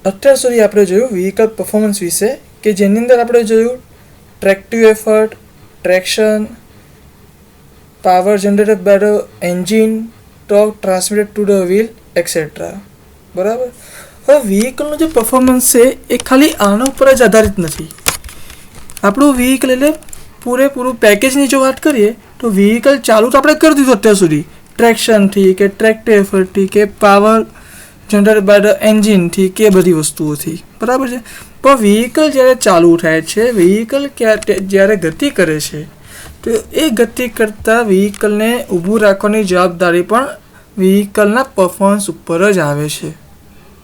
અત્યાર સુધી આપણે જોયું વ્હીકલ પરફોર્મન્સ વિશે, કે જેની અંદર આપણે જોયું tractive effort, traction, power generated by the engine, torque transmitted to the wheel etcetera. બરાબર. હવે વ્હીકલનું જે પરફોર્મન્સ છે એ ખાલી આના ઉપર જ આધારિત નથી. આપણું વ્હીકલ એટલે પૂરેપૂરું પેકેજની જો વાત કરીએ તો વ્હીકલ ચાલુ તો આપણે કરી દીધું અત્યાર સુધી, ટ્રેક્શનથી કે ટ્રેક્ટિવ એફર્ટથી કે પાવર જનરેટેડ બાય ધ એન્જિનથી કે બધી વસ્તુઓથી. બરાબર છે. પણ વ્હીકલ જ્યારે ચાલુ થાય છે, વ્હીકલ જ્યારે ગતિ કરે છે, તો એ ગતિ કરતાં વ્હીકલને ઊભું રાખવાની જવાબદારી પણ વ્હીકલના પરફોર્મન્સ ઉપર જ આવે છે.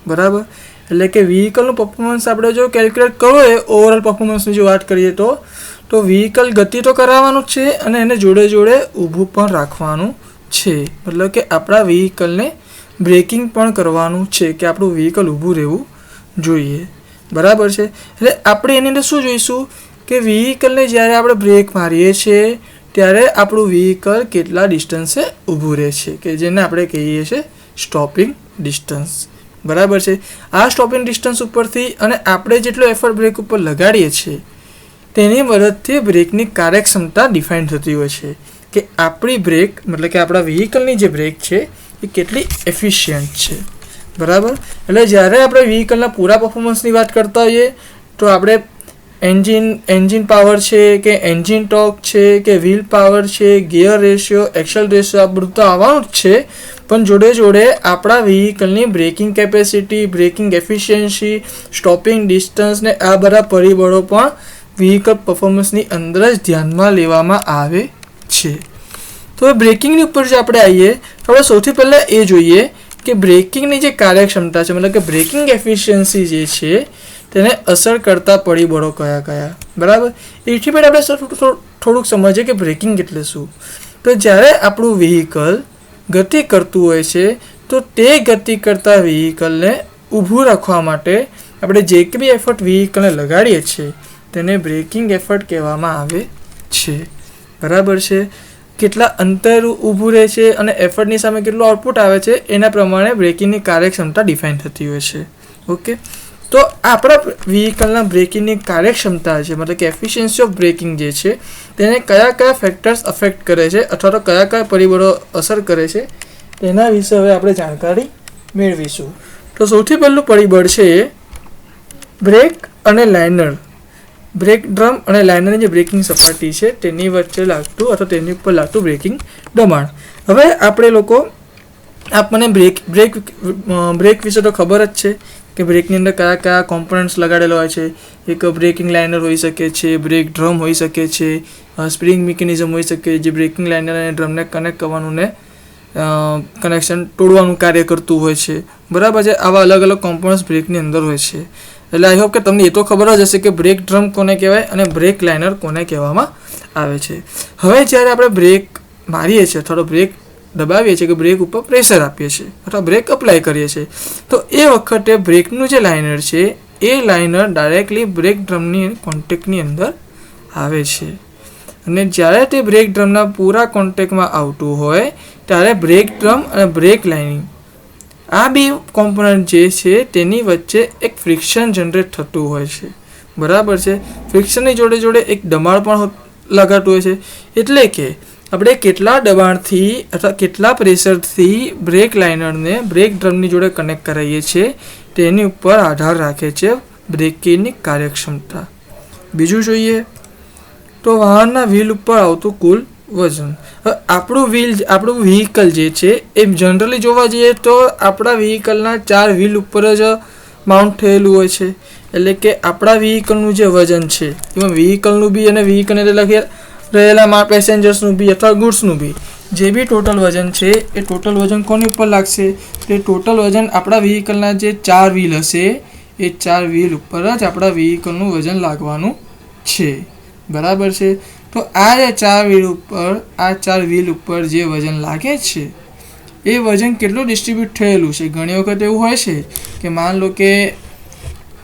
બરાબર. એટલે કે વ્હીકલનું પરફોર્મન્સ આપણે જો કેલ્ક્યુલેટ કરવું હોય ઓવરઓલ પરફોર્મન્સની જો વાત કરીએ તો વ્હીકલ ગતિ તો કરાવવાનું જ છે અને એને જોડે જોડે ઊભું પણ રાખવાનું છે. મતલબ કે આપણા વ્હીકલને બ્રેકિંગ પણ કરવાનું છે, કે આપણું વ્હીકલ ઊભું રહેવું જોઈએ. બરાબર છે. એટલે આપણે એની અંદર શું જોઈશું કે વ્હીકલને જ્યારે આપણે બ્રેક મારીએ છીએ ત્યારે આપણું વ્હીકલ કેટલા ડિસ્ટન્સે ઊભું રહે છે, કે જેને આપણે કહીએ છીએ સ્ટોપિંગ ડિસ્ટન્સ. બરાબર છે. આ સ્ટોપિંગ ડિસ્ટન્સ ઉપરથી અને આપણે જેટલો એફર્ટ બ્રેક ઉપર લગાડીએ છીએ તેની મદદથી બ્રેકની કાર્યક્ષમતા ડિફાઇન થતી હોય છે, કે આપણી બ્રેક મતલબ કે આપણા વ્હીકલની જે બ્રેક છે એ કેટલી એફિશિયન્ટ છે. બરાબર. એટલે જ્યારે આપણે વ્હીકલના પૂરા પરફોર્મન્સની વાત કરતા હોઈએ તો આપણે એન્જિન પાવર છે કે એન્જિન ટોર્ક છે કે વ્હીલ પાવર છે, ગિયર રેશિયો, એક્સેલ રેશિયો, આ બધું તો આવવાનું જ છે. પણ જોડે જોડે આપણા વ્હીકલની braking capacity, braking efficiency, stopping distance ને આ બધા પરિબળો પણ વ્હીકલ પરફોર્મન્સની અંદર જ ધ્યાનમાં લેવામાં આવે છે. તો બ્રેકિંગની ઉપર જે આપણે આવીએ તો આપણે સૌથી પહેલાં એ જોઈએ કે બ્રેકિંગની જે કાર્યક્ષમતા છે, મતલબ કે બ્રેકિંગ એફિશિયન્સી જે છે તેને અસર કરતા પરિબળો કયા કયા. બરાબર. એથી પણ આપણે થોડુંક સમજીએ કે બ્રેકિંગ એટલે શું. તો જ્યારે આપણું વ્હીકલ ગતિ કરતું હોય છે તો તે ગતિ કરતા વ્હીકલને ઊભું રાખવા માટે આપણે જે બી એફર્ટ વ્હીકલને લગાડીએ છીએ તેને બ્રેકિંગ એફર્ટ કહેવામાં આવે છે. બરાબર છે. કેટલા અંતર ઊભું રહે છે અને એફર્ટની સામે કેટલું આઉટપુટ આવે છે એના પ્રમાણે બ્રેકિંગની કાર્યક્ષમતા ડિફાઇન થતી હોય છે. ઓકે. તો આપણા વ્હીકલના બ્રેકિંગની કાર્યક્ષમતા છે, મતલબ કે એફિશિયન્સી ઓફ બ્રેકિંગ જે છે તેને કયા કયા ફેક્ટર્સ અફેક્ટ કરે છે અથવા તો કયા કયા પરિબળો અસર કરે છે તેના વિશે હવે આપણે જાણકારી મેળવીશું. તો સૌથી પહેલું પરિબળ છે બ્રેક અને લાઇનર. બ્રેક ડ્રમ અને લાઇનરની જે બ્રેકિંગ સપાટી છે તેની વચ્ચે લાગતું અથવા તેની ઉપર લાગતું બ્રેકિંગ દબાણ. હવે આપણને બ્રેક વિશે તો ખબર જ છે કે બ્રેકની અંદર કયા કયા કોમ્પોનન્ટ્સ લગાડેલા હોય છે. એક બ્રેકિંગ લાઇનર હોઈ શકે છે, બ્રેક ડ્રમ હોઈ શકે છે, સ્પ્રિંગ મિકેનિઝમ હોઈ શકે જે બ્રેકિંગ લાઇનર અને ડ્રમને કનેક્ટ કરવાનું ને કનેક્શન તોડવાનું કાર્ય કરતું હોય છે. બરાબર છે. આવા અલગ અલગ કોમ્પોનન્ટ્સ બ્રેકની અંદર હોય છે. એટલે આઈ હોપ કે તમને એ તો ખબર જ હશે કે બ્રેક ડ્રમ કોને કહેવાય અને બ્રેક લાઇનર કોને કહેવામાં આવે છે. હવે જ્યારે આપણે બ્રેક મારીએ છીએ અથવા તો બ્રેક દબાવીએ છીએ કે બ્રેક ઉપર પ્રેશર આપીએ છીએ અથવા બ્રેક અપ્લાય કરીએ છીએ તો એ વખતે બ્રેકનું જે લાઇનર છે એ લાઇનર ડાયરેક્ટલી બ્રેક ડ્રમની કોન્ટેક્ટની અંદર આવે છે અને જ્યારે તે બ્રેક ડ્રમના પૂરા કોન્ટેક્ટમાં આવતું હોય ત્યારે બ્રેક ડ્રમ અને બ્રેક લાઇનિંગ આ બે કોમ્પોનન્ટ જે છે તેની વચ્ચે એક ફ્રિક્શન જનરેટ થતું હોય છે. બરાબર છે. ફ્રિક્શનની જોડે જોડે એક દબાણ પણ લગાડતું હોય છે. એટલે કે આપણે કેટલા દબાણથી અથવા કેટલા પ્રેશરથી બ્રેક લાઇનરને બ્રેક ડ્રમની જોડે કનેક્ટ કરાવીએ છીએ તેની ઉપર આધાર રાખે છે બ્રેકિંગની કાર્યક્ષમતા. બીજું જોઈએ તો વાહનના વ્હીલ ઉપર આવતું કુલ વજન. આપણું વ્હીકલ જે છે એ જનરલી જોવા જઈએ તો આપણા વ્હીકલના 4 વ્હીલ ઉપર જ માઉન્ટ થયેલું હોય છે. એટલે કે આપણા વ્હીકલનું જે વજન છે એમાં વ્હીકલનું બી અને વ્હીકલને રહેલા પેસેન્જર્સનું બી અથવા ગુડ્સનું બી જે બી ટોટલ વજન છે એ ટોટલ વજન કોની ઉપર લાગશે? તે ટોટલ વજન આપણા વ્હીકલના જે 4 વ્હીલ હશે એ 4 વ્હીલ ઉપર જ આપણા વ્હીકલનું વજન લાગવાનું છે. બરાબર છે. તો આ જે 4 વ્હીલ ઉપર જે વજન લાગે છે એ વજન કેટલું ડિસ્ટ્રીબ્યુટ થયેલું છે. ઘણી વખત એવું હોય છે કે માન લો કે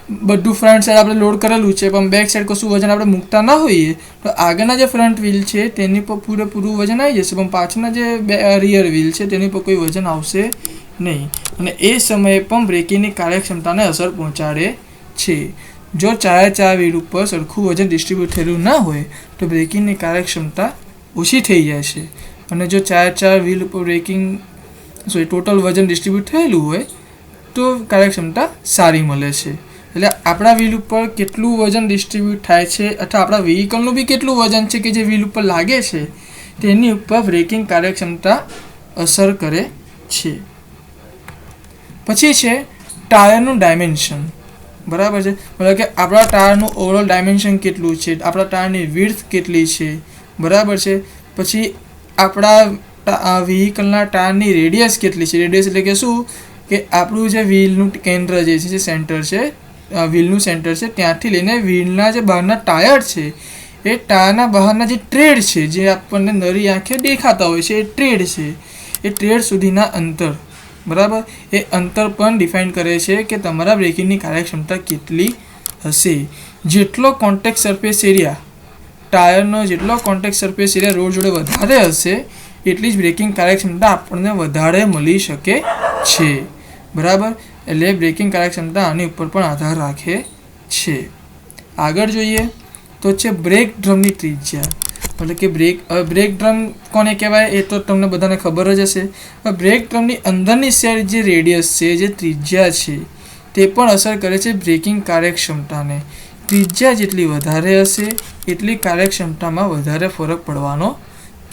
બધું ફ્રન્ટ સાઈડ આપણે લોડ કરેલું છે પણ બેક સાઈડ કશું વજન આપણે મૂકતા ના હોઈએ તો આગળના જે ફ્રન્ટ વ્હીલ છે તેની પર પૂરેપૂરું વજન આવી જશે, પણ પાછળના જે રિયર વ્હીલ છે તેની પર કોઈ વજન આવશે નહીં, અને એ સમયે પણ બ્રેકિંગની કાર્યક્ષમતાને અસર પહોંચાડે છે. જો ચાર વ્હીલ ઉપર સરખું વજન ડિસ્ટ્રીબ્યુટ થયેલું ના હોય તો બ્રેકિંગની કાર્યક્ષમતા ઓછી થઈ જાય છે, અને જો ચાર વ્હીલ ઉપર ટોટલ વજન ડિસ્ટ્રીબ્યુટ થયેલું હોય તો કાર્યક્ષમતા સારી મળે છે. એટલે આપણા વ્હીલ ઉપર કેટલું વજન ડિસ્ટ્રીબ્યુટ થાય છે અથવા આપણા વ્હીકલનું બી કેટલું વજન છે કે જે વ્હીલ ઉપર લાગે છે તેની ઉપર બ્રેકિંગ કાર્યક્ષમતા અસર કરે છે. પછી છે ટાયરનું ડાયમેન્શન. બરાબર છે, મતલબ કે આપણા ટાયરનું ઓવરઓલ ડાયમેન્શન કેટલું છે, આપણા ટાયરની વિડ્થ કેટલી છે. બરાબર છે. પછી આપણા વ્હીકલના ટાયરની રેડિયસ કેટલી છે. રેડિયસ એટલે કે શું કે આપણું જે વ્હીલનું કેન્દ્ર જે છે સેન્ટર છે, વ્હીલનું સેન્ટર છે ત્યાંથી લઈને વ્હીલના જે બહારના ટાયર છે એ ટાયરના બહારના જે ટ્રેડ છે જે આપણને નરી આંખે દેખાતા હોય છે એ ટ્રેડ છે, એ ટ્રેડ સુધીના અંતર. બરાબર, એ અંતર પણ ડિફાઇન કરે છે કે તમારા બ્રેકિંગની કાર્યક્ષમતા કેટલી હશે. જેટલો કોન્ટેક્ટ સરફેસ એરિયા ટાયરનો જેટલો કોન્ટેક્ટ સરફેસ એરિયા રોડ જોડે વધારે હશે એટલી જ બ્રેકિંગ કાર્યક્ષમતા આપણને વધારે મળી શકે છે. બરાબર, એટલે બ્રેકિંગ કાર્યક્ષમતા આની ઉપર પણ આધાર રાખે છે. આગળ જોઈએ તો છે બ્રેક ડ્રમની ત્રિજ્યા. મતલબ કે બ્રેક ડ્રમ કોને કહેવાય એ તો તમને બધાને ખબર જ હશે. બ્રેક ડ્રમની અંદરની સાઈડ જે રેડિયસ છે, જે ત્રિજ્યા છે તે પણ અસર કરે છે બ્રેકિંગ કાર્યક્ષમતાને. ત્રિજ્યા જેટલી વધારે હશે એટલી કાર્યક્ષમતામાં વધારે ફરક પડવાનો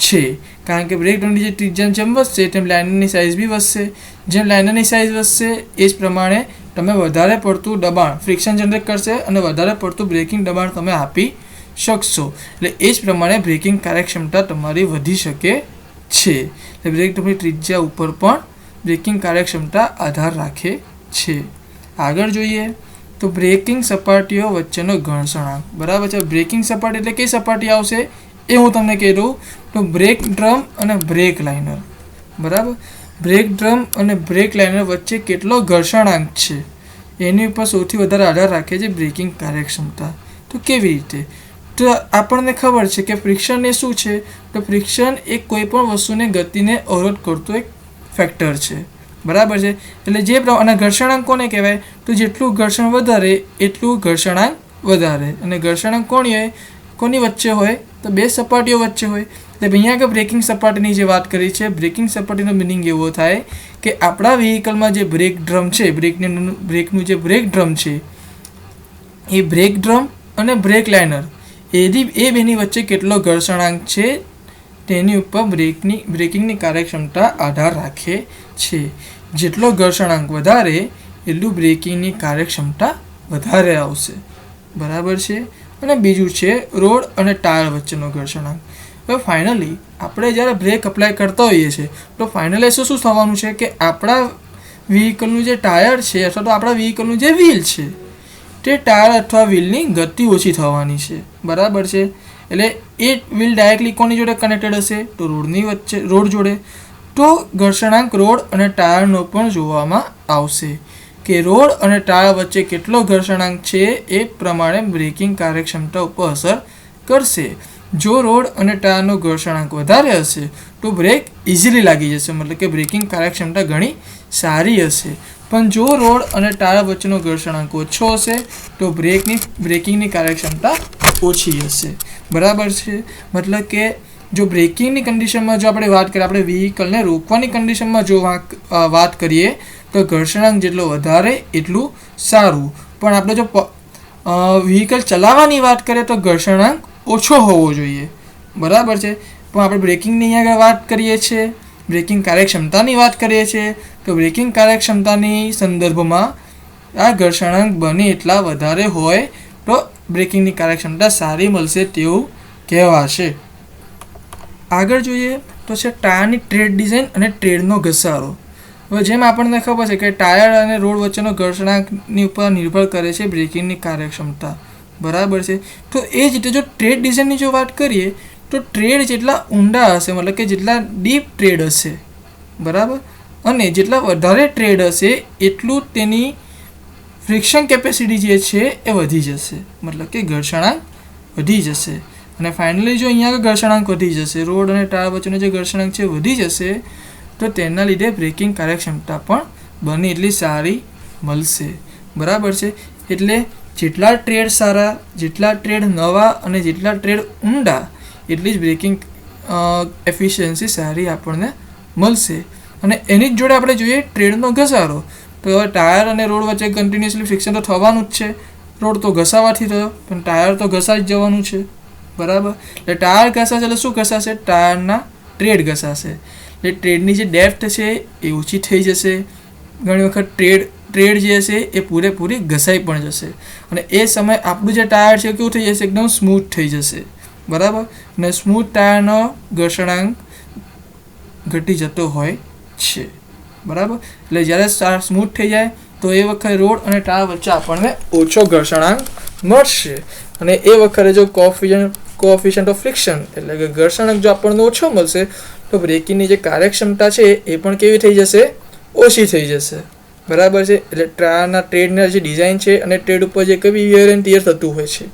છે, કારણ કે બ્રેક ડ્રમની જે ત્રિજ્યા જેમ વધશે તેમ લાઇનરની સાઇઝ બી વધશે. જેમ લાઇનરની સાઇઝ વધશે એ જ પ્રમાણે તમે વધારે પડતું દબાણ ફ્રિક્શન જનરેટ કરશે અને વધારે પડતું બ્રેકિંગ દબાણ તમે આપી શકશો. એટલે એ જ પ્રમાણે બ્રેકિંગ કાર્યક્ષમતા તમારી વધી શકે છે. એટલે બ્રેક ડ્રમની ત્રિજ્યા ઉપર પણ બ્રેકિંગ કાર્યક્ષમતા આધાર રાખે છે. આગળ જોઈએ તો બ્રેકિંગ સપાટીઓ વચ્ચેનો ઘર્ષણાંક. બરાબર છે, બ્રેકિંગ સપાટી એટલે કઈ સપાટી આવશે એ હું તમને કહી દઉં તો બ્રેક ડ્રમ અને બ્રેક લાઇનર. બરાબર, બ્રેક ડ્રમ અને બ્રેક લાઇનર વચ્ચે કેટલો ઘર્ષણાંક છે એની ઉપર સૌથી વધારે આધાર રાખે છે બ્રેકિંગ કાર્યક્ષમતા. તો કેવી રીતે? તો આપણને ખબર છે કે ફ્રિક્શન એ શું છે, તો ફ્રિક્શન એ કોઈ પણ વસ્તુને ગતિને અવરોધ કરતો એક ફેક્ટર છે. બરાબર છે, એટલે જે અને ઘર્ષણાંક કોને કહેવાય, તો જેટલું ઘર્ષણ વધારે એટલું ઘર્ષણાંક વધારે, અને ઘર્ષણાંક કોની વચ્ચે હોય તો બે સપાટીઓ વચ્ચે હોય. એટલે અહીંયા આગળ બ્રેકિંગ સપાટીની જે વાત કરી છે, બ્રેકિંગ સપાટીનો મિનિંગ એવો થાય કે આપણા વ્હીકલમાં જે બ્રેક ડ્રમ છે, બ્રેકનું જે બ્રેક ડ્રમ છે એ બ્રેક ડ્રમ અને બ્રેક લાઇનર એ બેની વચ્ચે કેટલો ઘર્ષણાંક છે તેની ઉપર બ્રેકિંગની કાર્યક્ષમતા આધાર રાખે છે. જેટલો ઘર્ષણાંક વધારે એટલું બ્રેકિંગની કાર્યક્ષમતા વધારે આવશે. બરાબર છે. અને બીજું છે રોડ અને ટાયર વચ્ચેનો ઘર્ષણાંક. હવે ફાઇનલી આપણે જ્યારે બ્રેક અપ્લાય કરતા હોઈએ છીએ તો ફાઇનલી શું થવાનું છે કે આપણા વ્હીકલનું જે ટાયર છે અથવા તો આપણા વ્હીકલનું જે વ્હીલ છે તે ટાયર અથવા વ્હીલની ગતિ ઓછી થવાની છે. બરાબર છે, એટલે એ વ્હીલ ડાયરેક્ટલી કોની જોડે કનેક્ટેડ હશે તો રોડ જોડે. તો ઘર્ષણાંક રોડ અને ટાયરનો પણ જોવામાં આવશે કે રોડ અને ટાયર વચ્ચે કેટલો ઘર્ષણાંક છે એ પ્રમાણે બ્રેકિંગ કાર્યક્ષમતા ઉપર અસર કરશે. જો રોડ અને ટાયરનો ઘર્ષણાંક વધારે હશે તો બ્રેક ઇઝીલી લાગી જશે, મતલબ કે બ્રેકિંગ કાર્યક્ષમતા ઘણી સારી હશે. પણ જો રોડ અને ટાયર વચ્ચેનો ઘર્ષણાંક ઓછો હશે તો બ્રેકિંગની કાર્યક્ષમતા ઓછી હશે. બરાબર છે, મતલબ કે જો બ્રેકિંગની કન્ડિશનમાં જો આપણે વાત કરીએ, આપણે વ્હીકલને રોકવાની કન્ડિશનમાં જો વાત કરીએ તો ઘર્ષણાંક જેટલો વધારે એટલું સારું. પણ આપણે જો વ્હીકલ ચલાવવાની વાત કરીએ તો ઘર્ષણાંક ઓછો હોવો જોઈએ. બરાબર છે, પણ આપણે બ્રેકિંગની અહીંયા વાત કરીએ છીએ, બ્રેકિંગ કાર્યક્ષમતાની વાત કરીએ છીએ તો બ્રેકિંગ કાર્યક્ષમતાની સંદર્ભમાં આ ઘર્ષણાંક બને એટલા વધારે હોય તો બ્રેકિંગની કાર્યક્ષમતા સારી મળશે તેવું કહેવાશે. આગળ જોઈએ તો છે ટાયરની ટ્રેડ ડિઝાઇન અને ટ્રેડનો ઘસારો. હવે જેમ આપણને ખબર છે કે ટાયર અને રોડ વચ્ચેનો ઘર્ષણાંકની ઉપર નિર્ભર કરે છે બ્રેકિંગની કાર્યક્ષમતા. બરાબર છે, તો એ જ રીતે જો ટ્રેડ ડિઝાઇનની જો વાત કરીએ તો ટ્રેડ જેટલા ઊંડા હશે, મતલબ કે જેટલા ડીપ ટ્રેડ હશે, બરાબર, અને જેટલા વધારે ટ્રેડ હશે એટલું તેની ફ્રિક્શન કેપેસિટી જે છે એ વધી જશે, મતલબ કે ઘર્ષણાંક વધી જશે. અને ફાઇનલી જો અહીંયા ઘર્ષણાંક વધી જશે, રોડ અને ટાયર વચ્ચેનો જે ઘર્ષણાંક છે વધી જશે, તો તેના લીધે બ્રેકિંગ કાર્યક્ષમતા પણ બને એટલી સારી મળશે. બરાબર છે. એટલે જેટલા ટ્રેડ સારા, જેટલા ટ્રેડ નવા અને જેટલા ટ્રેડ ઊંડા, એટલી જ બ્રેકિંગ એફિશિયન્સી સારી આપણને મળશે. અને એની જ જોડે આપણે જોઈએ ટ્રેડનો ઘસારો. તો હવે ટાયર અને રોડ વચ્ચે કન્ટિન્યુઅસલી ફ્રિક્શન તો થવાનું જ છે. રોડ તો ઘસાવાથી થયો, પણ ટાયર તો ઘસાઈ જ જવાનું છે. બરાબર. એટલે ટાયર ઘસાશે એટલે શું ઘસાશે? ટાયરના ટ્રેડ ઘસાશે. એટલે ટ્રેડની જે ડેપ્થ છે એ ઓછી થઈ જશે. ઘણી વખત ટ્રેડ જે હશે એ પૂરેપૂરી ઘસાઈ પણ જશે. અને એ સમયે આપણું જે ટાયર છે કેવું થઈ જશે? એકદમ સ્મૂથ થઈ જશે. બરાબર. અને સ્મૂથ ટાયરનો ઘર્ષણાંક ઘટી જતો હોય છે. બરાબર. એટલે જ્યારે સ્મૂથ થઈ જાય તો એ વખતે રોડ અને ટાયર વચ્ચે આપણને ઓછો ઘર્ષણાંક મળશે. અને એ વખતે જો કોએફિશિયન્ટ ઓફ ફ્રિક્શન એટલે કે ઘર્ષણાંક જો આપણને ઓછો મળશે, તો બ્રેકિંગની જે કાર્યક્ષમતા છે એ પણ કેવી થઈ જશે? ઓછી થઈ જશે. બરાબર છે. એટલે ટાયરના ટ્રેડના જે ડિઝાઇન છે અને ટ્રેડ ઉપર જે કંઈ બી વિયર એન્ડ ટિયર થતું હોય છે,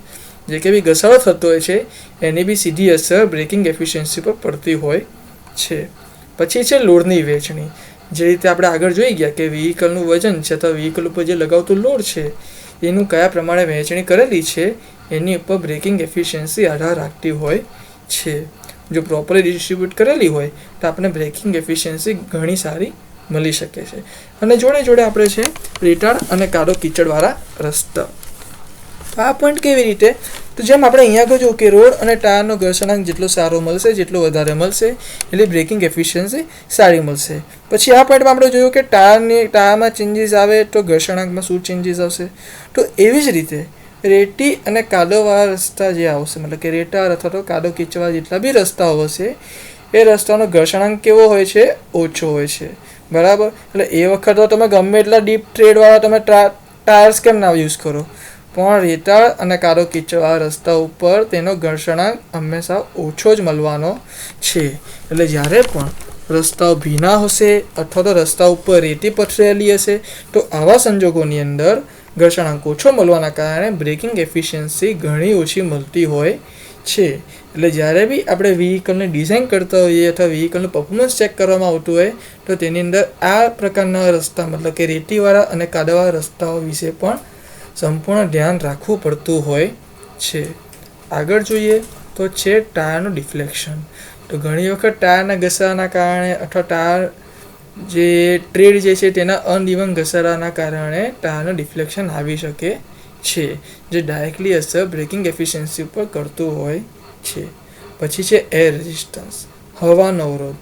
જે કંઈ બી ઘસારો થતો હોય છે, એની બી સીધી અસર બ્રેકિંગ એફિશિયન્સી પર પડતી હોય છે. પછી છે લોડની વહેંચણી. જે રીતે આપણે આગળ જોઈ ગયા કે વ્હીકલનું વજન છે અથવા વ્હીકલ ઉપર જે લગાવતું લોડ છે એનું કયા પ્રમાણે વહેંચણી કરેલી છે એની ઉપર બ્રેકિંગ એફિશિયન્સી આધાર રાખતી હોય છે. જો પ્રોપરલી ડિસ્ટ્રીબ્યુટ કરેલી હોય તો આપણે બ્રેકિંગ એફિશિયન્સી ઘણી સારી મળી શકે છે. અને જોડે જોડે આપણે છે રેતાળ અને કાદવ કીચડવાળા રસ્તા. આ પોઈન્ટ કેવી રીતે? તો જેમ આપણે અહીંયા કહ્યું કે રોડ અને ટાયરનો ઘર્ષણાંક જેટલો સારો મળશે, જેટલો વધારે મળશે, એટલે બ્રેકિંગ એફિશિયન્સી સારી મળશે. પછી આ પોઈન્ટમાં આપણે જોયું કે ટાયરમાં ચેન્જીસ આવે તો ઘર્ષણાંકમાં શું ચેન્જીસ આવશે. તો એવી જ રીતે રેતી અને કાદવવાળા રસ્તા જે આવશે, મતલબ કે રેતાળ અથવા તો કાદવ કીચડવાળા જેટલા બી રસ્તાઓ હશે એ રસ્તાનો ઘર્ષણાંક કેવો હોય છે? ઓછો હોય છે. બરાબર. એટલે એ વખત તો તમે ગમે એટલા ડીપ ટ્રેડવાળા તમે ટાયર્સ કેમ ના યુઝ કરો, પણ રેતાળ અને કાદવ કીચડવાળા રસ્તા ઉપર તેનો ઘર્ષણાંક હંમેશા ઓછો જ મળવાનો છે. એટલે જ્યારે પણ રસ્તાઓ ભીના હશે અથવા તો રસ્તા ઉપર રેતી પથરેલી હશે તો આવા સંજોગોની અંદર ઘર્ષણાંક ઓછો મળવાના કારણે બ્રેકિંગ એફિશિયન્સી ઘણી ઓછી મળતી હોય છે. એટલે જ્યારે બી આપણે વ્હીકલને ડિઝાઇન કરતા હોઈએ અથવા વ્હીકલનું પરફોર્મન્સ ચેક કરવામાં આવતું હોય તો તેની અંદર આ પ્રકારના રસ્તા, મતલબ કે રેતીવાળા અને કાદવવાળા રસ્તાઓ વિશે પણ સંપૂર્ણ ધ્યાન રાખવું પડતું હોય છે. આગળ જોઈએ તો છે ટાયરનું ડિફ્લેક્શન. તો ઘણી વખત ટાયરના ઘસારાના કારણે અથવા ટાયર જે ટ્રેડ જે છે તેના અનઇવન ઘસારાના કારણે ટાયરનું ડિફ્લેક્શન આવી શકે છે, જે ડાયરેક્ટલી અસર બ્રેકિંગ એફિશિયન્સી ઉપર કરતું હોય છે. પછી છે એર રેઝિસ્ટન્સ, હવાનો અવરોધ.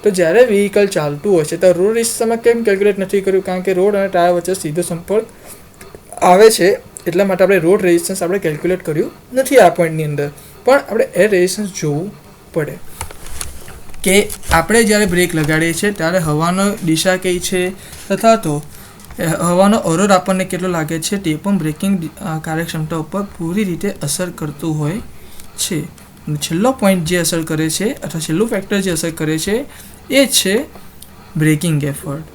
તો જ્યારે વ્હીકલ ચાલતું હોય છે તો રોડ રેઝિસ્ટન્સમાં કેમ કેલ્ક્યુલેટ નથી કર્યું? કારણ કે રોડ અને ટાયર વચ્ચે સીધો સંપર્ક આવે છે, એટલા માટે આપણે રોડ રેઝિસ્ટન્સ આપણે કેલ્ક્યુલેટ કર્યું નથી આ પોઈન્ટની અંદર. પણ આપણે એર રેઝિસ્ટન્સ જોવું પડે કે આપણે જ્યારે બ્રેક લગાડીએ છીએ ત્યારે હવાનો દિશા કઈ છે તથા તો હવાનો અવરોધ આપણને કેટલો લાગે છે તે પણ બ્રેકિંગ કાર્યક્ષમતા ઉપર પૂરી રીતે અસર કરતું હોય છે. છેલ્લો પોઈન્ટ જે અસર કરે છે અથવા છેલ્લું ફેક્ટર જે અસર કરે છે એ છે બ્રેકિંગ એફર્ટ.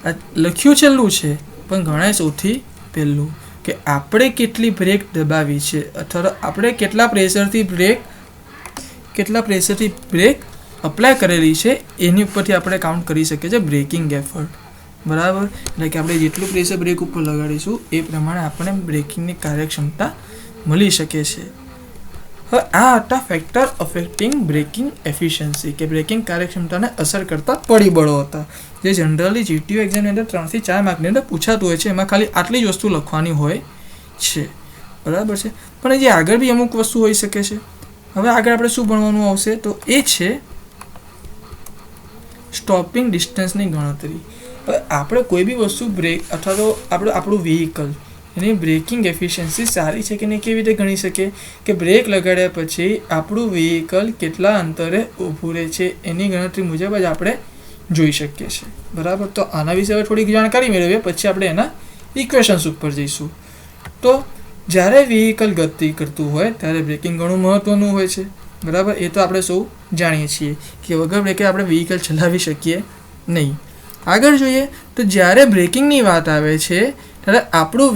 આ લખ્યું છેલ્લું છે પણ ગણાય સૌથી પહેલું કે આપણે કેટલી બ્રેક દબાવી છે અથવા તો આપણે કેટલા પ્રેશરથી બ્રેક અપ્લાય કરેલી છે એની ઉપરથી આપણે કાઉન્ટ કરી શકીએ છીએ બ્રેકિંગ એફર્ટ. બરાબર. એટલે કે આપણે જેટલું પ્રેશર બ્રેક ઉપર લગાડીશું એ પ્રમાણે આપણે બ્રેકિંગની કાર્યક્ષમતા મળી શકે છે. હવે આ હતા ફેક્ટર અફેક્ટિંગ બ્રેકિંગ એફિશિયન્સી, કે બ્રેકિંગ કાર્યક્ષમતાને અસર કરતા પરિબળો હતા જે જનરલી જીટીયુ એક્ઝામની અંદર 3 થી 4 માર્કની અંદર પૂછાતું હોય છે. એમાં ખાલી આટલી જ વસ્તુ લખવાની હોય છે. બરાબર છે. પણ જે આગળ બી અમુક વસ્તુ હોઈ શકે છે. હવે આગળ આપણે શું ભણવાનું આવશે તો એ છે સ્ટોપિંગ ડિસ્ટન્સની ગણતરી. હવે આપણે કોઈ બી વસ્તુ બ્રેક અથવા તો આપણું વ્હીકલ એની બ્રેકિંગ એફિશિયન્સી સારી છે કે નહીં કેવી રીતે ગણી શકીએ? કે બ્રેક લગાડ્યા પછી આપણું વ્હીકલ કેટલા અંતરે ઊભું રહે છે એની ગણતરી મુજબ જ આપણે જોઈ શકીએ છીએ. બરાબર. તો આના વિશે હવે થોડીક જાણકારી મેળવીએ, પછી આપણે એના ઇક્વેશન્સ ઉપર જઈશું. તો જ્યારે વ્હીકલ ગતિ કરતું હોય ત્યારે બ્રેકિંગ ઘણું મહત્ત્વનું હોય છે. બરાબર. એ તો આપણે સૌ જાણીએ છીએ કે વગર બ્રેકે આપણે વ્હીકલ ચલાવી શકીએ નહીં. આગળ જોઈએ તો જ્યારે બ્રેકિંગની વાત આવે છે ત્યારે આપણું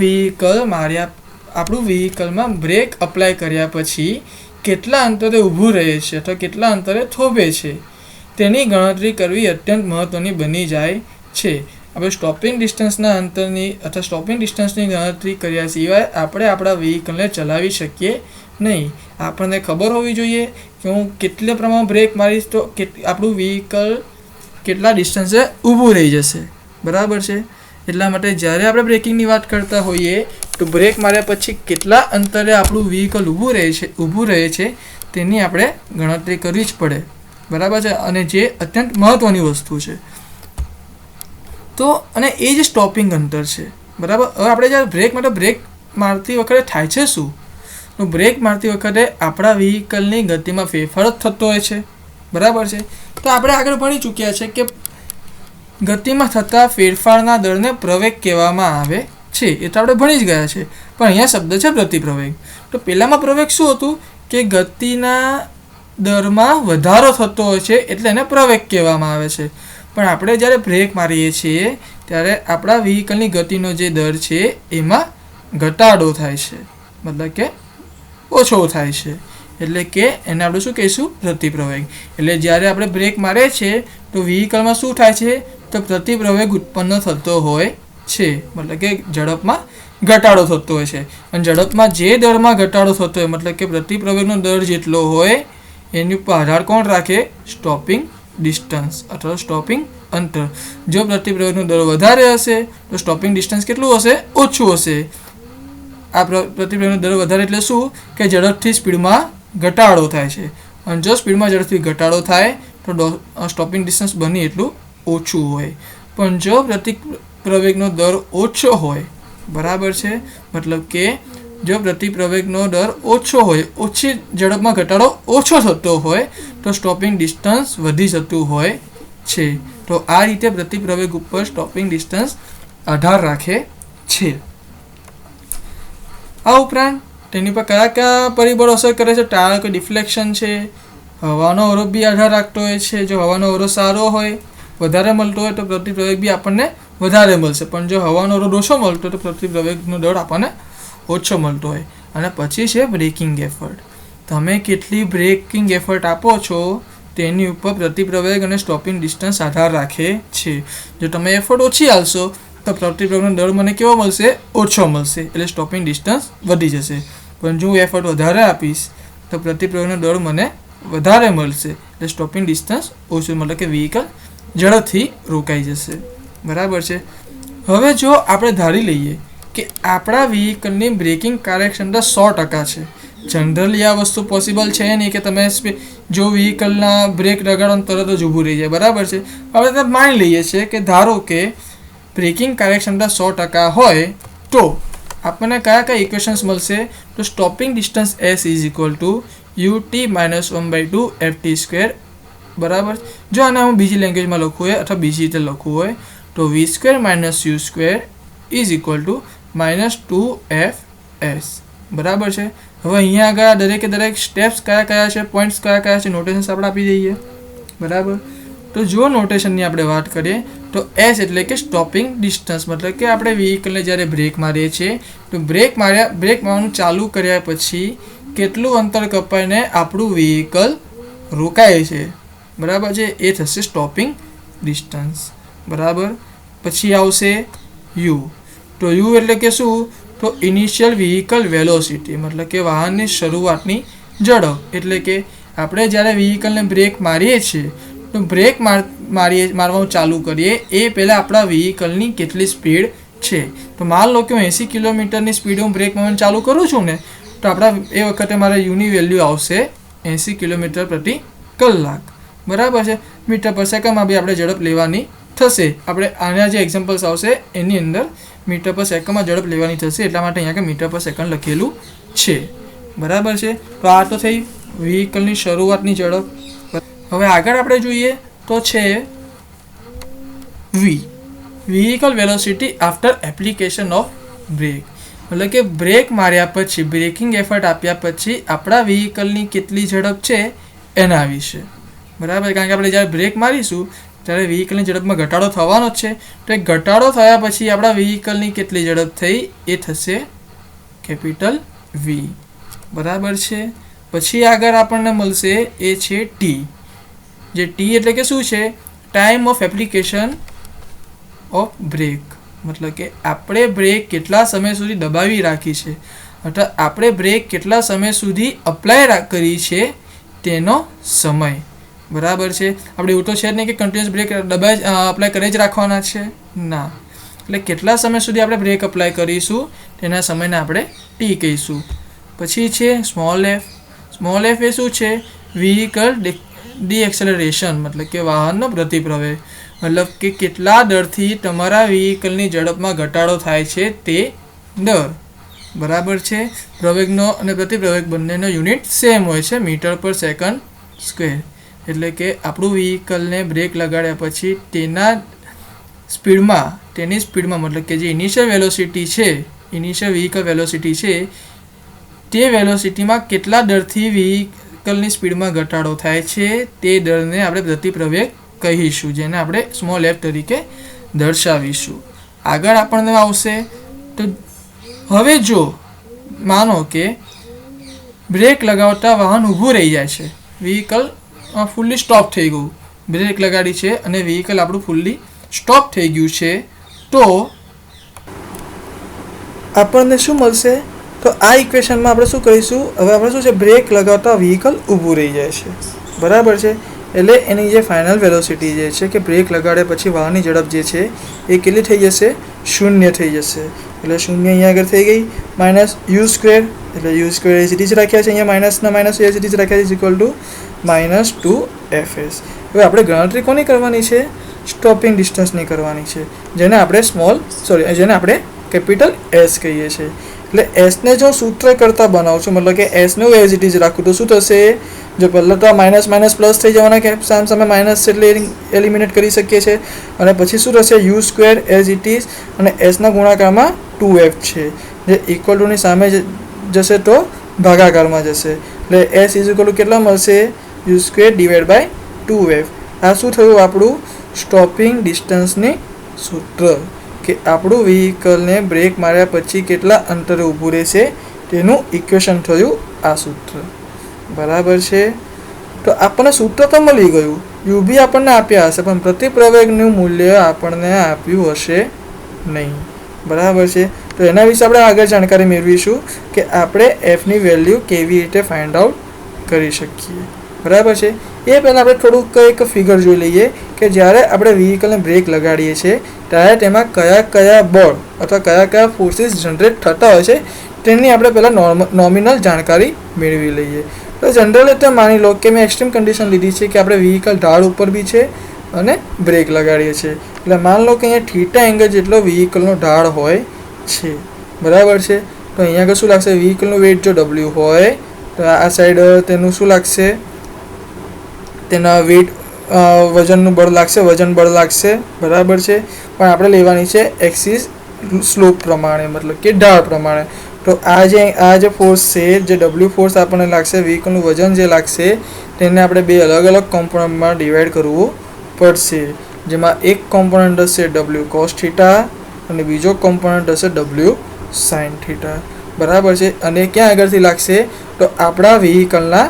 વ્હીકલમાં બ્રેક અપ્લાય કર્યા પછી કેટલા અંતરે ઊભું રહે છે અથવા કેટલા અંતરે થોભે છે તેની ગણતરી કરવી અત્યંત મહત્ત્વની બની જાય છે. આપણે સ્ટોપિંગ ડિસ્ટન્સના અંતરની અથવા સ્ટોપિંગ ડિસ્ટન્સની ગણતરી કર્યા સિવાય આપણે આપણા વ્હીકલને ચલાવી શકીએ નહીં. આપણને ખબર હોવી જોઈએ કે હું કેટલા પ્રમાણમાં બ્રેક મારીશ તો આપણું વ્હીકલ કેટલા ડિસ્ટન્સે ઊભું રહી જશે. બરાબર છે. એટલા માટે જ્યારે આપણે બ્રેકિંગની વાત કરતા હોઈએ તો બ્રેક માર્યા પછી કેટલા અંતરે આપણું વ્હીકલ ઊભું રહે છે તેની આપણે ગણતરી કરવી જ પડે. બરાબર છે. અને જે અત્યંત મહત્ત્વની વસ્તુ છે. તો અને એ જ સ્ટોપિંગ અંતર છે. બરાબર. હવે આપણે જ્યારે બ્રેક મારતી વખતે થાય છે શું? તો બ્રેક મારતી વખતે આપણા વ્હીકલની ગતિમાં ફેરફાર જ થતો હોય છે. બરાબર છે. તો આપણે આગળ ભણી ચૂક્યા છે કે ગતિમાં થતા ફેરફારના દરને પ્રવેગ કહેવામાં આવે છે. એ તો આપણે ભણી જ ગયા છે. પણ અહીંયા શબ્દ છે પ્રતિપ્રવેગ. તો પહેલામાં પ્રવેગ શું હતું કે ગતિના દરમાં વધારો થતો હોય છે એટલે એને પ્રવેગ કહેવામાં આવે છે. પણ આપણે જ્યારે બ્રેક મારીએ છીએ ત્યારે આપણા વ્હીકલની ગતિનો જે દર છે એમાં ઘટાડો થાય છે, મતલબ કે ઓછો થાય છે. એટલે કે એને આપણે શું કહીશું? પ્રતિપ્રવેગ. એટલે જ્યારે આપણે બ્રેક મારીએ છીએ તો વ્હીકલમાં શું થાય છે તો પ્રતિપ્રવેગ ઉત્પન્ન થતો હોય છે, મતલબ કે ઝડપમાં ઘટાડો થતો હોય છે. અને ઝડપમાં જે દરમાં ઘટાડો થતો હોય મતલબ કે પ્રતિપ્રવેગનો દર જેટલો હોય એની ઉપર આધાર કોણ રાખે? સ્ટોપિંગ ડિસ્ટન્સ અથવા સ્ટોપિંગ અંતર. જો પ્રતિપ્રવેગનો દર વધારે હશે તો સ્ટોપિંગ ડિસ્ટન્સ કેટલું હશે? ઓછું હશે. આ પ્રતિપ્રવેગનો દર વધારે એટલે શું કે ઝડપથી સ્પીડમાં ઘટાડો થાય છે. અને જો સ્પીડમાં ઝડપથી ઘટાડો થાય તો સ્ટોપિંગ ડિસ્ટન્સ બને એટલું ઓછું હોય. પણ જો પ્રતિપ્રવેગનો દર ઓછો હોય, બરાબર છે, મતલબ કે જો પ્રતિપ્રવેગનો દર ઓછો હોય, ઓછી ઝડપમાં ઘટાડો ઓછો થતો હોય તો સ્ટોપિંગ ડિસ્ટન્સ વધી જતું હોય છે. તો આ રીતે પ્રતિપ્રવેગ ઉપર સ્ટોપિંગ ડિસ્ટન્સ આધાર રાખે છે. આ ઉપરાંત તેની પર કયા કયા પરિબળો અસર કરે છે? ટાયર કે ડિફ્લેક્શન છે, હવાનો અવરોધ બી આધાર રાખતો હોય છે. જો હવાનો અવરોધ સારો હોય, વધારે મળતો હોય તો પ્રતિપ્રવેગ બી આપણને વધારે મળશે. પણ જો હવાનો અવરોધ ઓછો મળતો હોય તો પ્રતિપ્રવેગનો દર આપણને ઓછો મળતો હોય. અને પછી છે બ્રેકિંગ એફર્ટ. તમે કેટલી બ્રેકિંગ એફર્ટ આપો છો તેની ઉપર પ્રતિપ્રવેગ અને સ્ટોપિંગ ડિસ્ટન્સ આધાર રાખે છે. જો તમે એફર્ટ ઓછી આપશો તો પ્રતિપ્રવેગનો દર મને કેવો મળશે? ઓછો મળશે. એટલે સ્ટોપિંગ ડિસ્ટન્સ વધી જશે. પણ જો હું એફર્ટ વધારે આપીશ તો પ્રતિપ્રવેગનો દર મને વધારે મળશે. એટલે સ્ટોપિંગ ડિસ્ટન્સ ઓછું, મતલબ કે વ્હીકલ ઝડપથી રોકાઈ જશે. બરાબર છે. હવે જો આપણે ધારી લઈએ કે આપણા વ્હીકલની બ્રેકિંગ કાર્યક્ષમતા 100% છે. જનરલી આ વસ્તુ પોસિબલ છે નહીં કે તમે જો વ્હીકલના બ્રેક લગાડો તરત જ ઊભું રહી જાય. બરાબર છે. હવે તમે માની લઈએ છીએ કે ધારો કે બ્રેકિંગ કાર્યક્ષમતા 100% હોય તો આપણને કયા કયા ઇક્વેશન્સ મળશે? તો stopping distance S = ut - 1/2 ft². બરાબર. જો આને હું બીજી લેંગ્વેજમાં લખવું હોય અથવા બીજી રીતે લખવું હોય તો v² - u² = -2fs. બરાબર છે. હવે અહીંયા આગળ દરેકે દરેક સ્ટેપ્સ કયા કયા છે, પોઈન્ટ્સ કયા કયા છે, નોટેશન્સ આપણે આપી દઈએ. બરાબર. તો જો નોટેશનની આપણે વાત કરીએ તો S એટલે કે સ્ટોપિંગ ડિસ્ટન્સ, મતલબ કે આપણે વ્હીકલને જ્યારે બ્રેક મારીએ છીએ તો બ્રેક મારવાનું ચાલુ કર્યા પછી કેટલું અંતર કપાઈને આપણું વ્હીકલ રોકાય છે. બરાબર છે. એ થશે સ્ટોપિંગ ડિસ્ટન્સ. બરાબર. પછી આવશે U. તો U એટલે કે શું? તો ઇનિશિયલ વ્હીકલ વેલોસિટી, મતલબ કે વાહનની શરૂઆતની ઝડપ. એટલે કે આપણે જ્યારે વ્હીકલને બ્રેક મારીએ છીએ તો બ્રેક મારવાનું ચાલુ કરીએ એ પહેલાં આપણા વ્હીકલની કેટલી સ્પીડ છે. તો માન લો કે હું 80 કિલોમીટરની સ્પીડે હું બ્રેક મારવાનું ચાલુ કરું છું ને તો આપણા એ વખતે મારા યુની વેલ્યુ આવશે 80 કિલોમીટર પ્રતિ કલાક. બરાબર છે. મીટર પર સેકન્ડમાં બી આપણે ઝડપ લેવાની થશે. આપણે આના જે એક્ઝામ્પલ્સ આવશે એની અંદર મીટર પર સેકન્ડમાં ઝડપ લેવાની થશે. એટલા માટે અહીંયા મીટર પર સેકન્ડ લખેલું છે. બરાબર છે. તો આ તો થઈ વ્હીકલની શરૂઆતની ઝડપ. હવે આગળ આપણે જોઈએ તો છે vehicle velocity after application of brake. મતલબ કે બ્રેક માર્યા પછી, બ્રેકિંગ એફર્ટ આપ્યા પછી આપણા વ્હીકલની કેટલી ઝડપ છે એના વિશે. બરાબર. કારણ કે આપણે જ્યારે બ્રેક મારીશું ત્યારે વ્હીકલની ઝડપમાં ઘટાડો થવાનો જ છે. તો એ ઘટાડો થયા પછી આપણા વ્હીકલની કેટલી ઝડપ થઈ એ થશે કેપિટલ વી. બરાબર છે. પછી આગળ આપણને મળશે એ છે ટી. જે ટી એટલે કે શું છે? Time of application of brake. મતલબ કે આપણે બ્રેક કેટલા સમય સુધી દબાવી રાખી છે, અથવા આપણે બ્રેક કેટલા સમય સુધી અપ્લાય કરી છે તેનો સમય. બરાબર છે. આપણે એવું તો છે જ નહીં કે કન્ટિન્યુઅસ બ્રેક અપ્લાય કરી જ રાખવાના છે, ના. એટલે કેટલા સમય સુધી આપણે બ્રેક અપ્લાય કરીશું તેના સમયને આપણે ટી કહીશું. પછી છે small F. Small F A શું છે? વ્હીકલ ડીએક્સેલરેશન, મતલબ કે વાહનનો પ્રતિપ્રવેગ. મતલબ કે કેટલા દરથી તમારા વ્હીકલની ઝડપમાં ઘટાડો થાય છે તે દર. બરાબર છે. પ્રવેગનો અને પ્રતિપ્રવેગ બંનેનો યુનિટ સેમ હોય છે, મીટર પર સેકન્ડ સ્ક્વેર. એટલે કે આપણું વ્હીકલને બ્રેક લગાડ્યા પછી તેની સ્પીડમાં મતલબ કે જે ઇનિશિયલ વેલોસિટી છે, ઇનિશિયલ વ્હીકલ વેલોસિટી છે, તે વેલોસિટીમાં કેટલા દરથી વ્હીકલની સ્પીડમાં ઘટાડો થાય છે તે દરને આપણે પ્રતિપ્રવેગ કહીશું, જેને આપણે સ્મોલ એફ તરીકે દર્શાવીશું. આગળ આપણને આવશે તો હવે જો માનો કે બ્રેક લગાવતા વાહન ઊભું રહી જાય છે, વ્હીકલ ફૂલ્લી સ્ટોપ થઈ ગયું, બ્રેક લગાડી છે અને વ્હીકલ આપણું ફૂલ્લી સ્ટોપ થઈ ગયું છે, તો આપણને શું મળશે? તો આ ઇક્વેશનમાં આપણે શું કહીશું? હવે આપણે શું છે? બ્રેક લગાવતા વ્હીકલ ઊભું રહી જાય છે. બરાબર છે. એટલે એની જે ફાઇનલ વેલોસિટી જે છે કે બ્રેક લગાડ્યા પછી વાહનની ઝડપ જે છે એ કેટલી થઈ જશે? 0 થઈ જશે. એટલે 0 અહીંયા આગળ થઈ ગઈ, માઇનસ યુ સ્ક્વેર. એટલે યુ સ્ક્વેર એ સીધી જ રાખ્યા છે, અહીંયા માઇનસના માઇનસ એ સીધી જ રાખ્યા છે, ઇક્વલ ટુ -2fs. હવે આપણે ગણતરી કોની કરવાની છે? સ્ટોપિંગ ડિસ્ટન્સની કરવાની છે, જેને આપણે કેપિટલ એસ કહીએ છીએ. એટલે એસને જો સૂત્ર કરતાં બનાવું છું, મતલબ કે એસને હું એઝ ઇટ ઇઝ રાખું તો શું થશે? જો પહેલાં તો માઇનસ માઇનસ પ્લસ થઈ જવાના, કે સામે માઇનસ છે એટલે એલિમિનેટ કરી શકીએ છીએ. અને પછી શું થશે? U square as it is, અને એસના ગુણાકારમાં 2f છે, જે ઇક્વલ ટુની સામે જશે તો ભાગાકારમાં જશે. એટલે એસ ઇઝ ઇક્વલ ટુ કેટલા મળશે? U square divide by 2f. આ શું થયું? આપણું સ્ટોપિંગ ડિસ્ટન્સની સૂત્ર, કે આપણું વ્હીકલને બ્રેક માર્યા પછી કેટલા અંતરે ઊભું રહેશે તેનું ઇક્વેશન થયું આ સૂત્ર. બરાબર છે. તો આપણને સૂત્ર તો મળી ગયું, યુ બી આપણને આપ્યા હશે, પણ પ્રતિપ્રવેગનું મૂલ્ય આપણને આપ્યું હશે નહીં. બરાબર છે. તો એના વિશે આપણે આગળ જાણકારી મેળવીશું કે આપણે એફની વેલ્યુ કેવી રીતે ફાઇન્ડ આઉટ કરી શકીએ. બરાબર છે. એ પહેલાં આપણે થોડુંક એક ફિગર જોઈ લઈએ કે જ્યારે આપણે વ્હીકલને બ્રેક લગાડીએ છીએ ત્યારે તેમાં કયા બળ અથવા કયા ફોર્સિસ જનરેટ થતા હોય છે તેની આપણે પહેલાં નોમિનલ જાણકારી મેળવી લઈએ. તો જનરલ રીતે માની લો કે મેં એક્સ્ટ્રીમ કન્ડિશન લીધી છે કે આપણે વ્હીકલ ઢાળ ઉપર બી છે અને બ્રેક લગાડીએ છીએ. એટલે માન લો કે અહીંયા થીટા એંગલ જેટલો વ્હીકલનો ઢાળ હોય છે. બરાબર છે. તો અહીંયા આગળ શું લાગશે? વ્હીકલનું વેઇટ જો ડબલ્યુ હોય તો આ સાઈડ તેનું શું લાગશે? તેના વેઇટ વજનનું બળ લાગશે, વજન બળ લાગશે. બરાબર છે. પણ આપણે લેવાની છે એક્સિસ સ્લોપ પ્રમાણે, મતલબ કે ઢાળ પ્રમાણે. તો આ જે ફોર્સ છે, જે ડબલ્યુ ફોર્સ આપણને લાગશે, વ્હીકલનું વજન જે લાગશે તેને આપણે બે અલગ અલગ કોમ્પોનન્ટમાં ડિવાઈડ કરવું પડશે. જેમાં એક કોમ્પોનન્ટ હશે ડબલ્યુ કોસ થીટા અને બીજો કોમ્પોનન્ટ હશે ડબલ્યુ સાઇન થીટા. બરાબર છે. અને ક્યાં આગળથી લાગશે? તો આપણા વ્હીકલના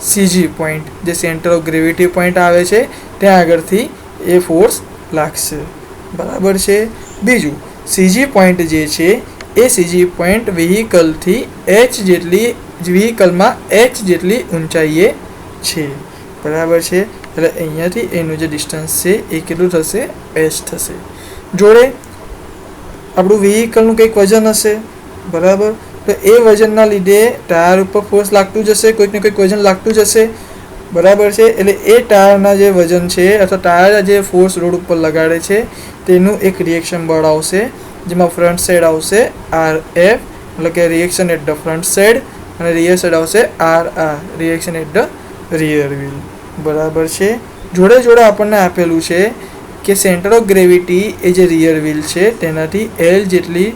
સીજી પોઈન્ટ, જે સેન્ટર ઓફ ગ્રેવિટી પોઈન્ટ આવે છે ત્યાં આગળથી એ ફોર્સ લાગશે. બરાબર છે. બીજું સીજી પોઈન્ટ જે છે એ સીજી પોઈન્ટ વ્હીકલમાં એચ જેટલી ઊંચાઈએ છે. બરાબર છે. એટલે અહીંયાથી એનું જે ડિસ્ટન્સ છે એ કેટલું થશે? એચ થશે. જોડે આપણું વ્હીકલનું કંઈક વજન હશે. બરાબર. તો એ વજનના લીધે ટાયર ઉપર ફોર્સ લાગતું જશે, કોઈકને કોઈક વજન લાગતું જશે. બરાબર છે. એટલે એ ટાયરના જે વજન છે અથવા ટાયર જે ફોર્સ રોડ ઉપર લગાડે છે તેનું એક રિએક્શન બળ આવશે, જેમાં ફ્રન્ટ સાઈડ આવશે RF, એટલે કે reaction at the front side, અને રિયર સાઈડ આવશે RR, reaction at the rear wheel. બરાબર છે. જોડે આપણને આપેલું છે કે સેન્ટર ઓફ ગ્રેવિટી એ જે રિયર વ્હીલ છે તેનાથી L જેટલી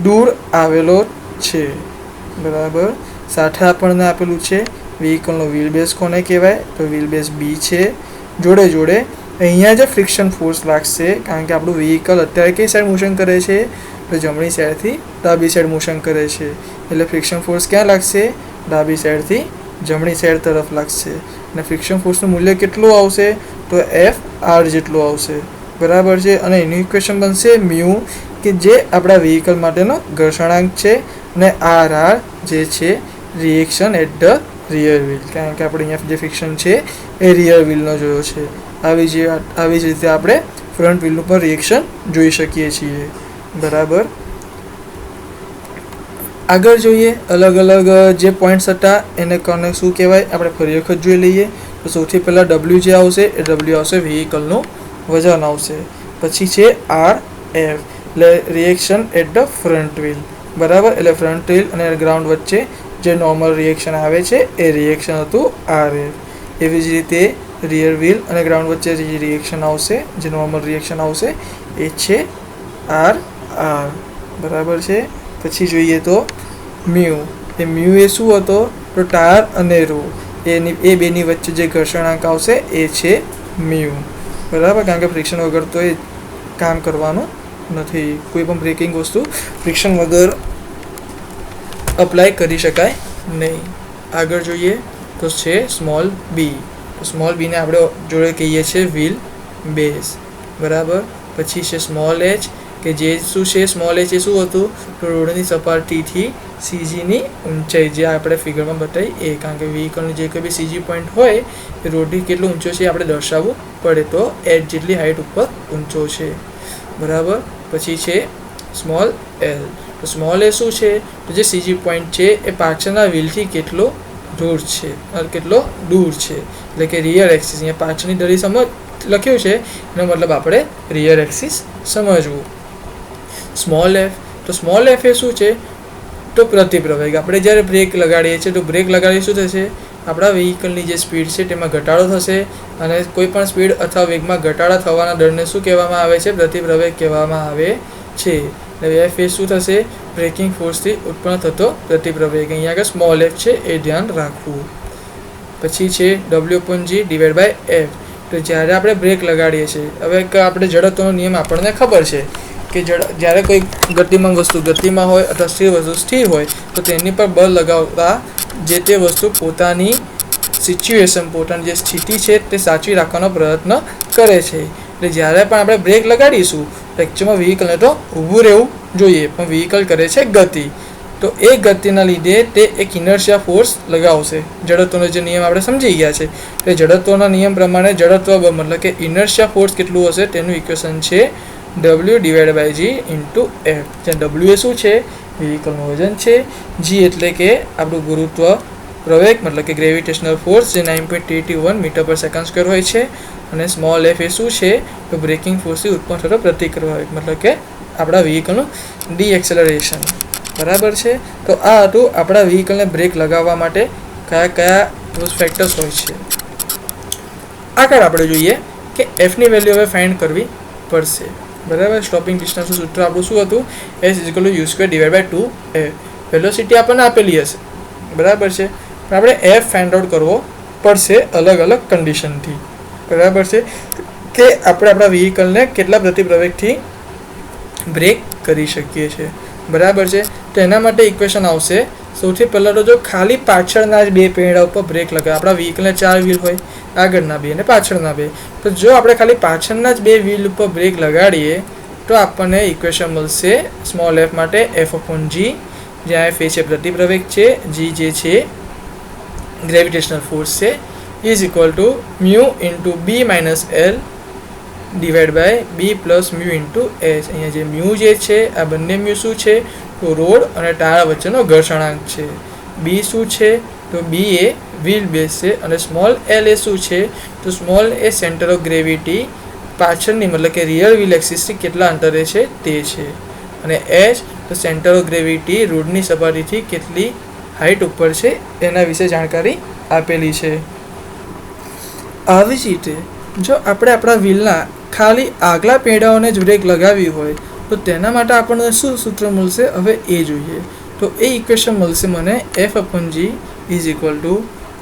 દૂર આવેલો છે. બરાબર. સાથે આપણને આપેલું છે વ્હીકલનો વ્હીલ બેઝ કોને કહેવાય? તો વ્હીલ બેઝ B છે. જોડે અહીંયા જે ફ્રિક્શન ફોર્સ લાગશે, કારણ કે આપણું વ્હીકલ અત્યારે કઈ સાઈડ મોશન કરે છે, તો જમણી સાઈડથી ડાબી સાઈડ મોશન કરે છે, એટલે ફ્રિક્શન ફોર્સ ક્યાં લાગશે? ડાબી સાઈડથી જમણી સાઈડ તરફ લાગશે. અને ફ્રિક્શન ફોર્સનું મૂલ્ય કેટલું આવશે? તો Fr જેટલું આવશે. બરાબર છે. અને એનું ઇક્વેશન બનશે મ્યુ, કે જે આપણા વ્હીકલ માટેનો ઘર્ષણાંક છે, અને RR જે છે reaction at the rear wheel, કારણ કે આપણે અહીંયા જે ફ્રિક્શન છે એ રિયર વ્હીલનો જોયો છે. આવી જ રીતે આપણે ફ્રન્ટ વ્હીલનું પણ રિએક્શન જોઈ શકીએ છીએ. બરાબર. આગળ જોઈએ અલગ અલગ જે પોઈન્ટ્સ હતા એને કોને શું કહેવાય, આપણે ફરી વખત જોઈ લઈએ. તો સૌથી પહેલાં W જે આવશે એ W આવશે વ્હીકલનું વજન આવશે. પછી છે RF એટલે reaction at the front wheel. બરાબર. એટલે ફ્રન્ટ વ્હીલ અને ગ્રાઉન્ડ વચ્ચે જે નોર્મલ રિએક્શન આવે છે એ રિએક્શન હતું RF. એવી જ રીતે રિયર વ્હીલ અને ગ્રાઉન્ડ વચ્ચે જે રિએક્શન આવશે, જે નોર્મલ રિએક્શન આવશે એ છે RR. બરાબર છે. પછી જોઈએ તો મ્યુ. એ મ્યુ એ શું હતો? તો ટાયર અને રો એ બેની વચ્ચે જે ઘર્ષણાંક આવશે એ છે મ્યુ. બરાબર. કારણ કે ફ્રિક્શન વગર તો એ કામ કરવાનું નથી. કોઈ પણ બ્રેકિંગ વસ્તુ ફ્રિક્શન વગર અપ્લાય કરી શકાય નહીં. આગળ જોઈએ તો છે સ્મોલ બી. તો સ્મોલ બીને આપણે જોડે કહીએ છીએ વ્હીલ બેઝ. બરાબર. પછી છે સ્મોલ એચ, કે જે શું છે? સ્મોલ એચ એ શું હતું? તો રોડની સપાટીથી સીજીની ઊંચાઈ, જે આપણે ફિગરમાં બતાવી એ. કારણ કે વ્હીકલનું જે કંઈ બી સીજી પોઈન્ટ હોય એ રોડથી કેટલો ઊંચો છે આપણે દર્શાવવું પડે, તો એચ જેટલી હાઇટ ઉપર ઊંચો છે. બરાબર. પછી છે સ્મોલ એલ. તો સ્મોલ એ શું છે? તો જે સીજી પોઈન્ટ છે એ પાછળના વ્હીલથી કેટલો દૂર છે, એટલે કે રિયર એક્સિસ. અહીંયા પાછળની ધરી લખ્યું છે એનો મતલબ આપણે રિયર એક્સિસ સમજવું. Small F. તો સ્મોલ એફ એ શું છે? તો પ્રતિપ્રવેગ. આપણે જ્યારે બ્રેક લગાડીએ છીએ તો બ્રેક લગાડી શું થશે? આપણા વ્હીકલની જે સ્પીડ છે તેમાં ઘટાડો થશે, અને કોઈ પણ સ્પીડ અથવા વેગમાં ઘટાડા થવાના દરને શું કહેવામાં આવે છે? પ્રતિપ્રવેગ કહેવામાં આવે છે. એટલે એફ એ શું થશે? બ્રેકિંગ ફોર્સથી ઉત્પન્ન થતો પ્રતિપ્રવેગ. અહીંયા આગળ સ્મોલ એફ છે એ ધ્યાન રાખવું. પછી છે W/G ડિવાઇડ બાય એફ. તો જ્યારે આપણે બ્રેક લગાડીએ છીએ, હવે આપણે જડત્વનો નિયમ આપણને ખબર છે કે જ્યારે કોઈ ગતિમાન વસ્તુ ગતિમાં હોય અથવા સ્થિર વસ્તુ સ્થિર હોય તો તેની પર બળ લગાવતા જે તે વસ્તુ પોતાની સિચ્યુએશન, પોતાની જે સ્થિતિ છે તે સાચવી રાખવાનો પ્રયત્ન કરે છે. એટલે જ્યારે પણ આપણે બ્રેક લગાડીશું તો એકચ્યુઅલમાં વ્હીકલને તો ઊભું રહેવું જોઈએ, પણ વ્હીકલ કરે છે ગતિ. તો એ ગતિના લીધે તે એક ઇનર્શિયા ફોર્સ લગાવશે. જડત્વનો જે નિયમ આપણે સમજી ગયા છે, એ જડત્વના નિયમ પ્રમાણે જડત્વ મતલબ કે ઇનર્શિયા ફોર્સ કેટલું હશે તેનું ઇક્વેશન છે W/G ઇન્ટુ એફ. જ્યાં W એ શું છે? વ્હીકલનું વજન છે. G એટલે કે આપણું ગુરુત્વ પ્રવેગ મતલબ કે ગ્રેવિટેશનલ ફોર્સ, જે 9.81 મીટર પર સેકન્ડ સ્ક્વેર હોય છે. અને સ્મોલ એફ એ શું છે? તો બ્રેકિંગ ફોર્સથી ઉત્પન્ન થતો પ્રતિપ્રવેગ મતલબ કે આપણા વ્હીકલનું ડીએક્સેલરેશન. બરાબર છે. તો આ હતું આપણા વ્હીકલને બ્રેક લગાવવા માટે કયા કયા ફેક્ટર્સ હોય છે. આગળ આપણે જોઈએ કે એફની વેલ્યુ હવે ફાઇન્ડ કરવી પડશે. બરાબર. સ્ટોપિંગ ડિસ્ટન્સનું સૂત્ર આપણું શું હતું? S=u² divide by 2f. Velocity આપણને આપેલી હશે. બરાબર છે. પણ આપણે એફ ફાઇન્ડ આઉટ કરવો પડશે અલગ અલગ કન્ડિશનથી. બરાબર છે. કે આપણે આપણા વ્હીકલને કેટલા પ્રતિપ્રવેગથી બ્રેક કરી શકીએ છીએ. બરાબર છે. તો એના માટે ઇક્વેશન આવશે. સૌથી પહેલાં તો જો ખાલી પાછળના જ બે પૈડા ઉપર બ્રેક લગાવે, આપણા વ્હીકલને 4 વ્હીલ હોય, આગળના બે અને પાછળના બે, તો જો આપણે ખાલી પાછળના જ બે વ્હીલ ઉપર બ્રેક લગાડીએ તો આપણને ઇક્વેશન મળશે સ્મોલ એફ માટે F/G, જ્યાં એફ એ છે પ્રતિપ્રવેગ છે, જી જે છે ગ્રેવિટેશનલ ફોર્સ છે, is equal to mu into B minus L divide by B plus mu into H. અહીંયા જે મ્યુ જે છે આ બંને મ્યુ શું છે? તો રોડ અને ટાયર વચ્ચેનો ઘર્ષણાંક છે. બી શું છે? તો બી એ વ્હીલ બેઝ છે. અને સ્મોલ એલ એ શું છે? તો small A centre of gravity પાછળની મતલબ કે રિયર વ્હીલ એક્સિસથી કેટલા અંતરે છે તે છે. અને એચ તો સેન્ટર ઓફ ગ્રેવિટી રોડની સપાટીથી કેટલી હાઇટ ઉપર છે એના વિશે જાણકારી આપેલી છે. આવી જ રીતે જો આપણે આપણા વ્હીલના ખાલી આગલા પૈડાઓને જ બ્રેક લગાવી હોય તો તેના માટે આપણને શું સૂત્ર મળશે હવે એ જોઈએ. તો એ ઇક્વેશન મળશે મને F/G is equal to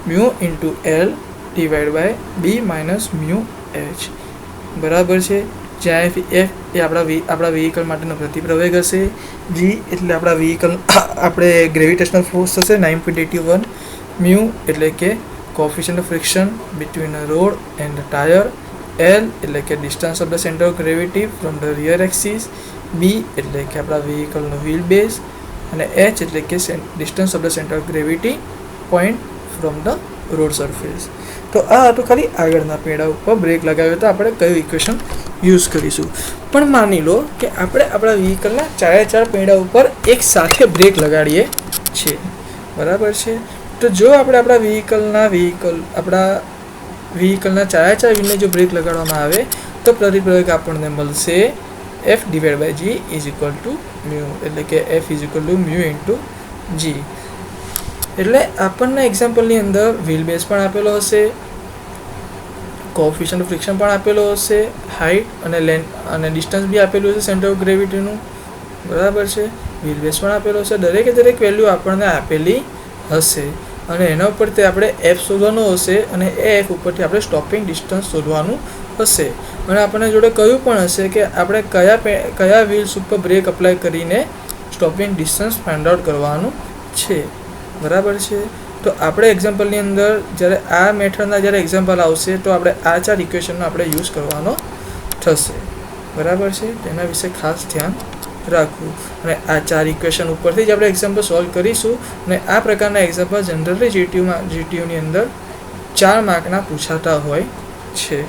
mu into L divide by B minus mu H. બરાબર છે. જ્યાં એફ એ આપણા વ્હીકલ માટેનો પ્રતિપ્રવેગ હશે. જી એટલે આપણા વ્હીકલ આપણે ગ્રેવિટેશનલ ફોર્સ થશે 9.81. મ્યુ એટલે કે coefficient of friction between a road and tyre. L એટલે કે distance of the centre of gravity from the rear axis. B એટલે કે આપણા વ્હીકલનો વ્હીલ બેઝ. અને એચ એટલે કે distance of the centre of gravity point from the road surface. તો આ હતું ખાલી આગળના પૈડા ઉપર બ્રેક લગાવ્યો તો આપણે કયું ઇક્વેશન યુઝ કરીશું. પણ માની લો કે આપણે આપણા વ્હીકલના 4 પૈડા ઉપર એક સાથે બ્રેક લગાડીએ છીએ. બરાબર છે. તો જો આપણે આપણા વ્હીકલના 4 વ્હીલને જો બ્રેક લગાડવામાં આવે તો પ્રતિપ્રવેગ આપણને મળશે F/G is equal to mu. એટલે કે F is equal to mu into G. એટલે આપણને એક્ઝામ્પલની અંદર વ્હીલ બેઝ પણ આપેલો હશે, કોએફિશિયન્ટ ઓફ ફ્રિક્શન પણ આપેલો હશે, હાઇટ અને લેન્થ અને ડિસ્ટન્સ બી આપેલું હશે સેન્ટર ઓફ ગ્રેવિટીનું. બરાબર છે. વ્હીલ બેઝ પણ આપેલો હશે. દરેકે દરેક વેલ્યુ આપણને આપેલી હશે અને એના ઉપરથી આપણે એફ શોધવાનું હશે અને એ એફ ઉપરથી આપણે સ્ટોપિંગ ડિસ્ટન્સ શોધવાનું હશે. અને આપણને જોડે કહ્યું પણ હશે કે આપણે કયા વ્હીલ્સ ઉપર બ્રેક અપ્લાય કરીને સ્ટોપિંગ ડિસ્ટન્સ ફાઇન્ડ આઉટ કરવાનું છે. બરાબર છે. તો આપણે એક્ઝામ્પલની અંદર જ્યારે આ મેથડના જ્યારે એક્ઝામ્પલ આવશે તો આપણે આ 4 ઇક્વેશનનો આપણે યુઝ કરવાનો થશે. બરાબર છે. તેના વિશે ખાસ ધ્યાન રાખવું. અને આ 4 ઇક્વેશન ઉપરથી જ આપણે એક્ઝામ્પલ સોલ્વ કરીશું. અને આ પ્રકારના એક્ઝામ્પલ જનરલી જીટીયુની અંદર 4 માર્કના પૂછાતા હોય છે.